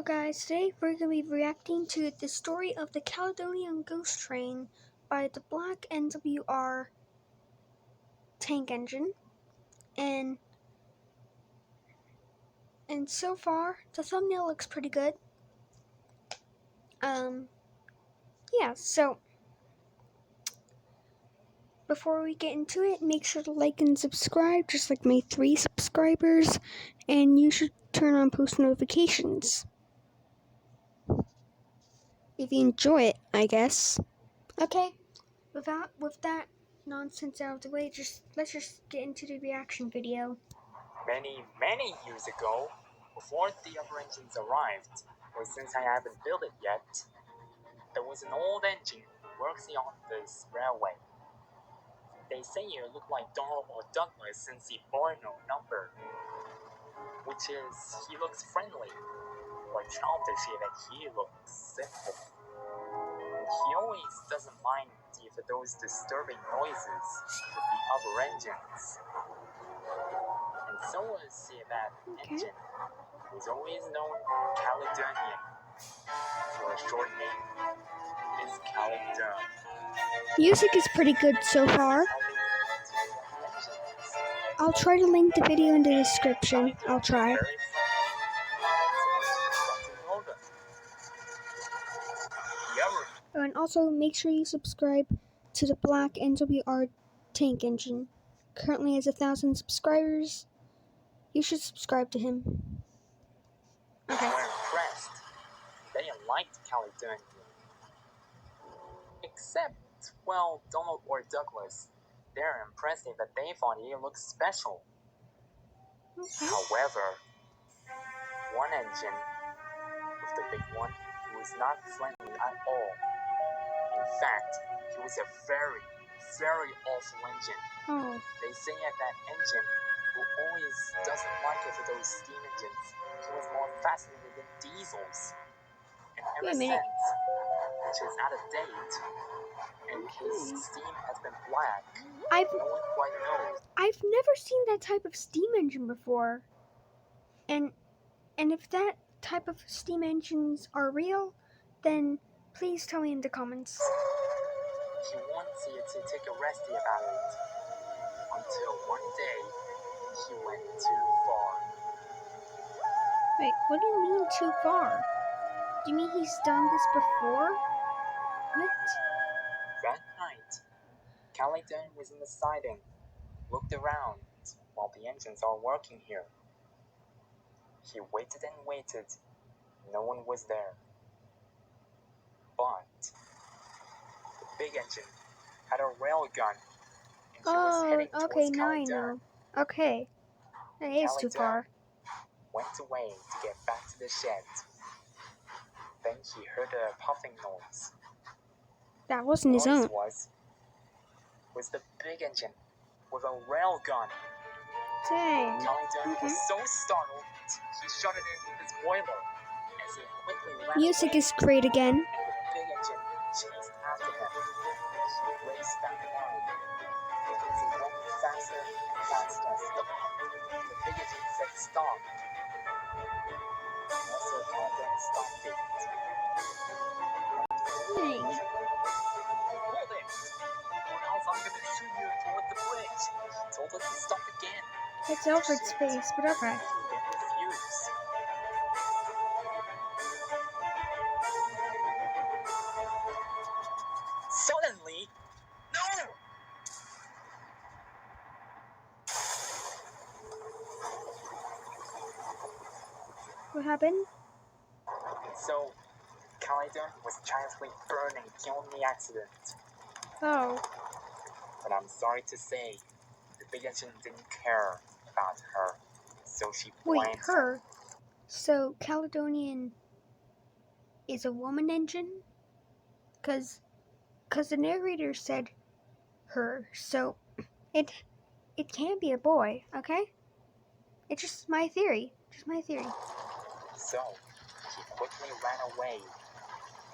guys, today we're going to be reacting to the story of the Caledonian Ghost Train by the Black NWR tank engine. And so far, the thumbnail looks pretty good. So before we get into it, make sure to like and subscribe, just like my 3 subscribers, and you should turn on post notifications. If you enjoy it, I guess. Okay, with that nonsense out of the way, let's just get into the reaction video. Many years ago, before the upper engines arrived, or since I haven't built it yet, there was an old engine working on this railway. They say it looked like Donald or Douglas since he bore no number, which is he looks friendly, or childish that he looks simple. And he always doesn't mind if those disturbing noises with the upper engines. And so was that engine was always known Caledonian, for a short name is Caledon. Music is pretty good so far. I'll try to link the video in the description. I'll try. And also make sure you subscribe to the Black NWR tank engine. Currently has 1,000 subscribers. You should subscribe to him. Okay. They were impressed. They liked Caledonian. Except, well, Donald or Douglas. They're impressive that they thought he looked special. Okay. However, one engine, with the big one, he was not friendly at all. In fact, he was a very, very awful engine. Oh. They say that engine, who always doesn't like it for those steam engines, he was more fascinated than diesels. And ever since, which is out of date, and his steam has been black, no one quite knows. I've never seen that type of steam engine before. And if that type of steam engines are real, then please tell me in the comments. He wants you to take a rest about it. Until one day, he went too far. Wait, what do you mean too far? Do you mean he's done this before? What? That night, Caledon was in the siding, looked around while the engines are working here. He waited and waited. No one was there. But the big engine had a rail gun, and he was heading towards now I Caledon. know. Okay, that is too far. Went away to get back to the shed. Then he heard a puffing noise. That wasn't his own. Was the big engine with a rail gun. Dang. Caledon was so startled, he shut it in his boiler as he quickly ran Music away, is great again. and the big engine chased after him. He raced down the line. As he went faster and faster, the big engine said stop. And also Caledon stopped it. Dang. Hold it! Or else I'm gonna shoot you toward the bridge. He told us to stop again. It's Alfred's face, but okay. He refused. Suddenly, no! What happened? So, Caledon was giantly burned and killed in the accident. Oh. But I'm sorry to say, the big engine didn't care about her, so she blamed Wait, her? So, Caledonian is a woman engine? Cause the narrator said her, so it can't be a boy, okay? It's just my theory. So, he quickly ran away,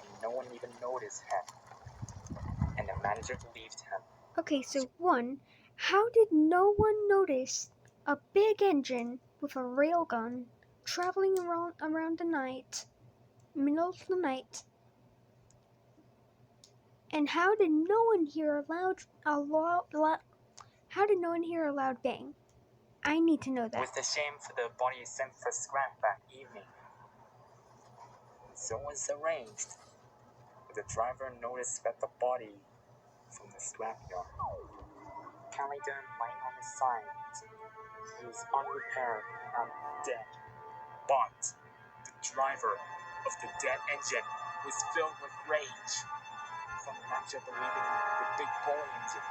and no one even noticed him. And the manager believed him. Okay, so one, how did no one notice a big engine with a railgun traveling around the night middle of the night. And how did no one hear a loud bang? I need to know It that. was the shame for the body sent for scrap that evening. So it was arranged. But the driver noticed that the body from the scrapyard. Caledonian lying on his side. He was unrepaired and dead. But the driver of the dead engine was filled with rage. From the manager believing the big bull engine.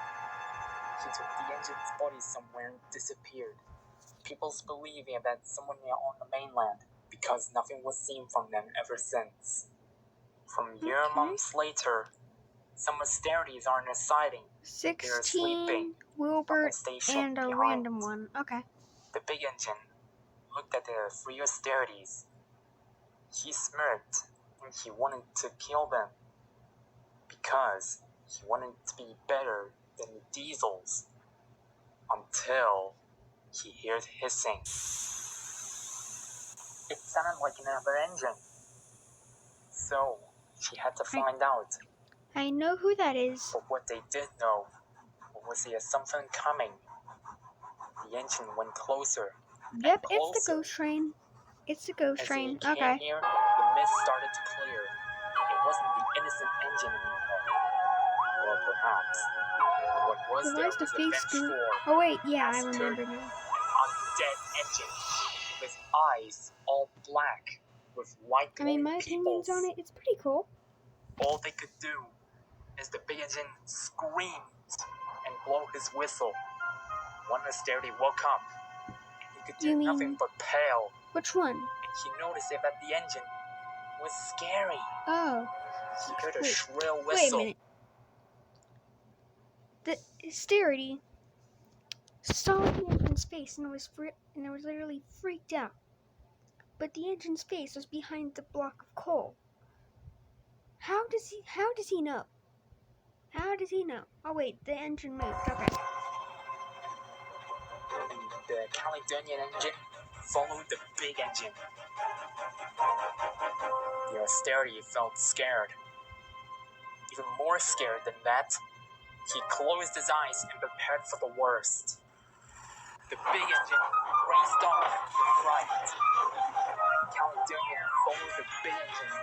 He took the engine's body somewhere and disappeared. People's believing that someone on the mainland, because nothing was seen from them ever since. From months later, some austerities are in a sighting. 16, Wilbert, and a random one. Okay. The big engine looked at the three austerities. He smirked, and he wanted to kill them. Because he wanted to be better than the diesels. Until he heard hissing. It sounded like another engine. So she had to find out. I know who that is. But what they did know was he had something coming. The engine went closer. Yep, it's the ghost train. It's the ghost train. As he came near, the mist started to clear. It wasn't the innocent engine anymore. Or perhaps what was there was a vengeful, oh wait, yeah, I remember now. Undead engine with eyes all black with white glowing my opinions on it, it's pretty cool. All they could do is the big engine screamed and blow his whistle. One austerity woke up. He could do nothing but pale. Which one? And he noticed that the engine was scary. Oh. He heard a shrill whistle. Wait a minute. The austerity saw the engine's face and was literally freaked out. But the engine's face was behind the block of coal. How does he know? How does he know? Oh wait, the engine moved. Okay. The Caledonian engine followed the big engine. The austerity felt scared. Even more scared than that, he closed his eyes and prepared for the worst. The big engine raced off with fright. Caledonian followed the big engine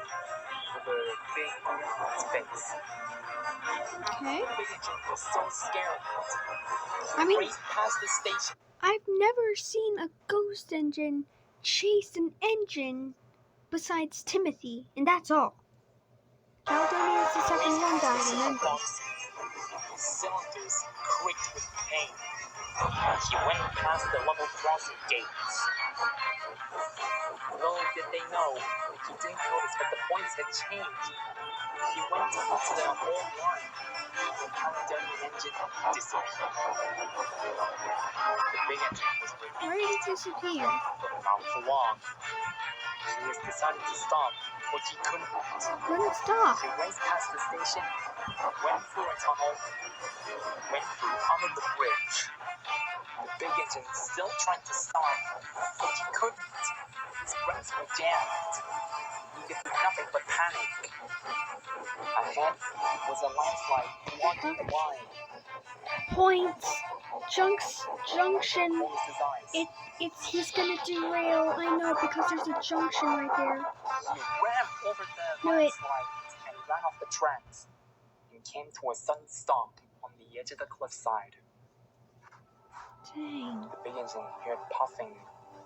with a big look on its face. Okay. The big engine was so scared. He raced past the station. I've never seen a ghost engine chase an engine besides Timothy, and that's all. Caledonian is the second one guy, remember. His cylinders creaked with pain. He went past the level crossing gates. Little did they know, he didn't notice that the points had changed. He went into the old line. The Caledonian engine disappeared. The big engine was revealed. Where did it disappear? Not for long. He was decided to stop, but he couldn't. Stop. He raced past the station, went through a tunnel, went through under the bridge. The big engine still trying to stop, but he couldn't. His brakes were jammed. He could do nothing but panic. Ahead was a landslide blocking the line. Points. Junction. He's gonna derail. I know, because there's a junction right there. He ran over the landslide and ran off the tracks and came to a sudden stop on the edge of the cliffside. Dang. The big engine appeared puffing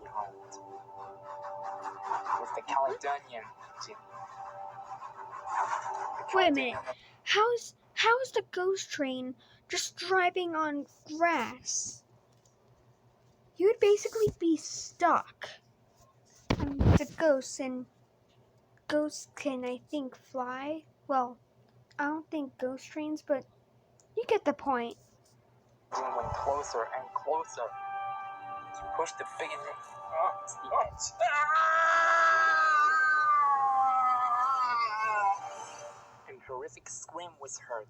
behind. It was the Caledonian engine. Wait a minute. How's the ghost train just driving on grass? You would basically be stuck. The ghosts can, I think, fly. Well, I don't think ghost trains, but you get the point. The engine went closer and closer. He pushed the big engine up to the edge. A horrific scream was heard,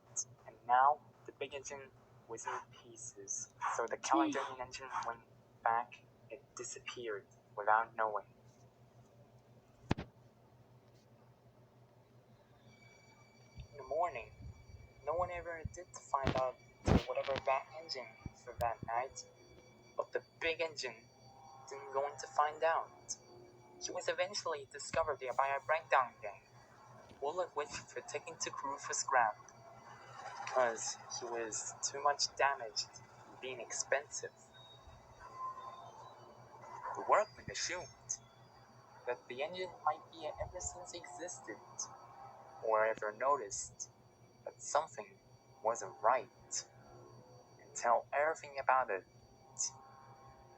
and now the big engine was in pieces. So the Caledonian engine went back and disappeared without knowing. morning, no one ever did find out whatever that engine for that night, but the big engine didn't going to find out. He was eventually discovered by a breakdown gang, all of which were taken to crew for scrap, because he was too much damaged and being expensive. The workmen assumed that the engine might be ever since existed, or ever noticed that something wasn't right, until everything about it,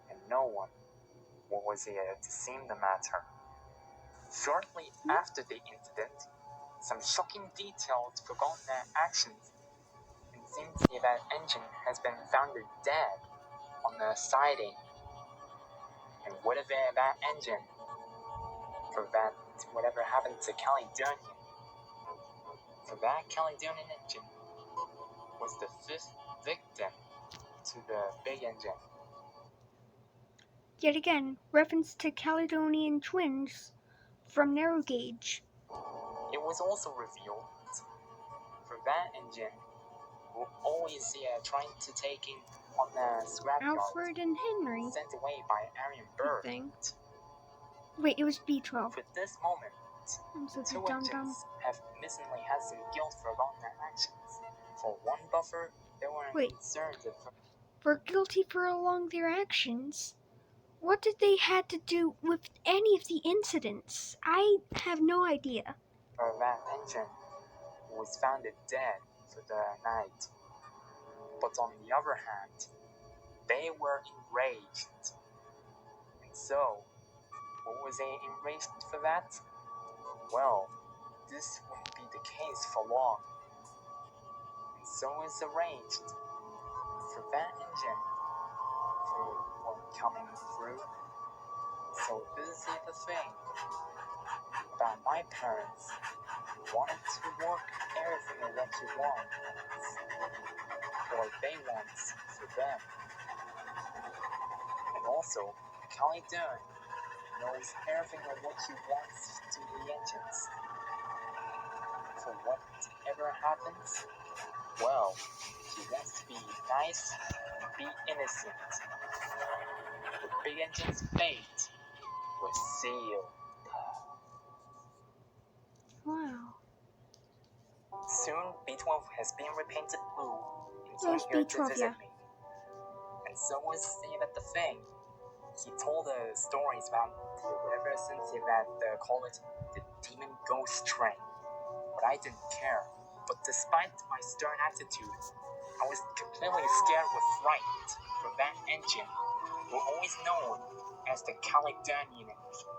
and no one was here to see the matter. Shortly after the incident, some shocking details forgot their actions, and seems that engine has been found dead on the siding. And whatever that engine, for that whatever happened to Caledonian, for that Caledonian engine was the fifth victim to the big engine. Yet again, reference to Caledonian twins from Narrow Gauge. It was also revealed for that engine who always trying to take in on the scrapyard, Alfred and Henry. sent away by Arian Bird. Wait, it was B12. For this moment, I'm such two a dum-dum. engines have missingly had some guilt for all their actions. For one buffer, they were concerned that were guilty for along their actions. What did they had to do with any of the incidents? I have no idea. For that engine was found dead for the night. But on the other hand, they were enraged. And so, what was they enraged for that? Well, this wouldn't be the case for long. And so it's arranged for that engine for one coming through. So this is the thing about my parents wanted to work everything that you want, or they want for them. And also, Caledonian knows everything of what he wants to the engines. For whatever happens, well, he wants to be nice and be innocent. The big engine's fate was sealed. Wow. Soon, B12 has been repainted blue and came here to visit me. And so was the thing. He told stories about whatever since that call it the demon ghost train. But I didn't care. But despite my stern attitude, I was completely scared with fright for that engine, who always known as the Caledonian engine.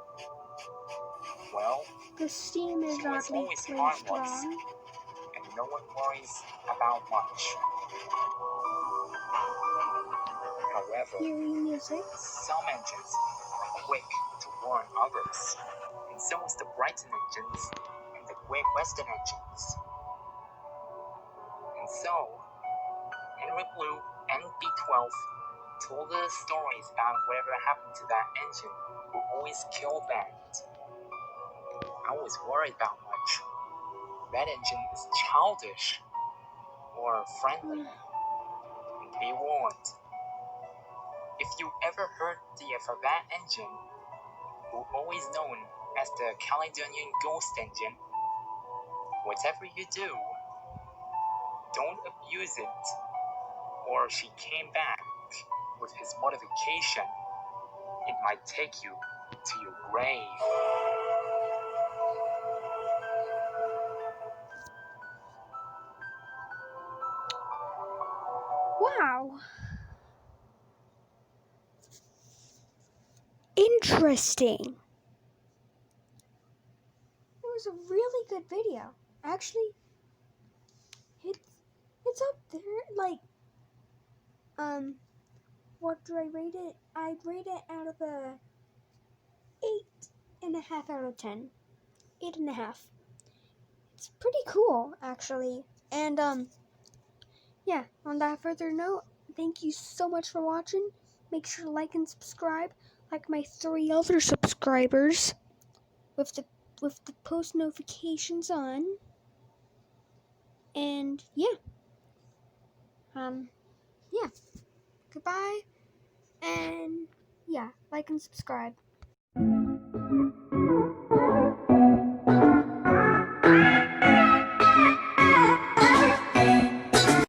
Well, the steam is he was always harmless, and no one worries about much. However, some engines are quick to warn others, and so is the Brighton engines and the Great Western engines. And so, Henry Blue and B12 told the stories about whatever happened to that engine who always killed that. I was worried about much. That engine is childish or friendly. And be warned, if you ever heard of that engine, who always known as the Caledonian Ghost Engine, whatever you do, don't abuse it, or she came back with his modification, it might take you to your grave. Wow. Interesting. It was a really good video. Actually, it's up there. Like, what do I rate it? I'd rate it out of a 8.5 out of 10. 8.5. It's pretty cool, actually. And yeah. On that further note, thank you so much for watching. Make sure to like and subscribe, like my 3 other subscribers, with the post notifications on. And yeah, goodbye, and yeah, like and subscribe.